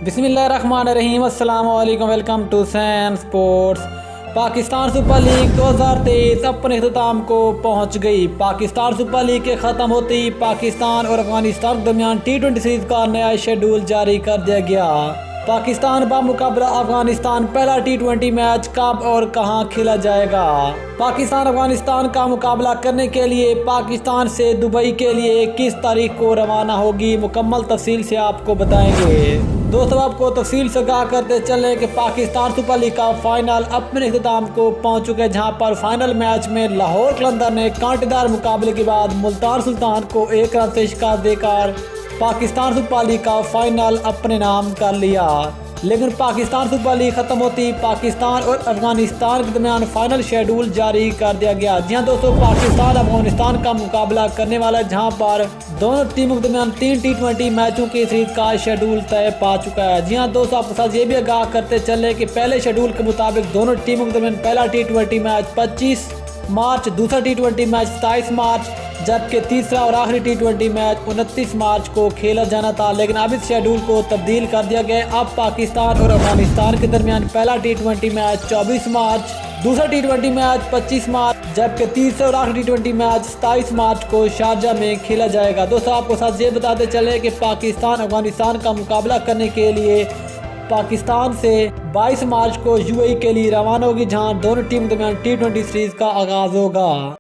बिस्मिल्लाहिर्रहमानिर्रहीम, अस्सलाम वालेकुम, welcome to San sports. Pakistan super league 2023 अपने अख्ताम को पहुंच गई। पाकिस्तान सुपर लीग के ख़त्म होते ही पाकिस्तान और अफगानिस्तान के दरमियान T20 सीरीज़ का नया शेड्यूल जारी कर दिया गया। पाकिस्तान बामुकाबला अफगानिस्तान पहला T20 मैच कब और कहां खेला जाएगा। पाकिस्तान अफगानिस्तान का मुकाबला करने के लिए पाकिस्तान से दुबई के लिए किस तारीख को रवाना होगी, मुकम्मल तफसील से आपको बताएंगे। दोस्तों, आपको तफसील से आगाह करते चले कि पाकिस्तान सुपर लीग का फाइनल अपने अख्ताम को पहुंच चुके, जहां पर फाइनल मैच में लाहौर कलंदर ने कांटेदार मुकाबले के बाद मुल्तान सुल्तान को 1 रन से शिकस्त देकर पाकिस्तान सुपर लीग का फाइनल अपने नाम कर लिया। लेकिन पाकिस्तान सुपर लीग खत्म होती पाकिस्तान और अफगानिस्तान के दरमियान फाइनल शेड्यूल जारी कर दिया गया। जी हाँ दोस्तों, पाकिस्तान अफगानिस्तान का मुकाबला करने वाला है, जहां पर दोनों टीमों के दरमियान 3 T20 मैचों की सीरीज का शेड्यूल तय पा चुका है। जी हाँ दोस्तों, आपके साथ ये भी आगाह करते चले कि पहले शेड्यूल के मुताबिक दोनों टीमों के दरमियान पहला T20 मैच 25 मार्च, दूसरा T20 मैच 27 मार्च, जबकि तीसरा और आखिरी T20 मैच 29 मार्च को खेला जाना था। लेकिन अब इस शेड्यूल को तब्दील कर दिया गया। अब पाकिस्तान और अफगानिस्तान के दरमियान पहला T20 मैच 24 मार्च, दूसरा T20 मैच 25 मार्च, जबकि तीसरा और आखिरी T20 मैच 27 मार्च को शारजा में खेला जाएगा। दोस्तों, आपको साथ ये बताते चले कि पाकिस्तान अफगानिस्तान का मुकाबला करने के लिए पाकिस्तान से 22 मार्च को UAE के लिए रवाना होगी, जहां दोनों टीम के दरमियान T20 सीरीज का आगाज होगा।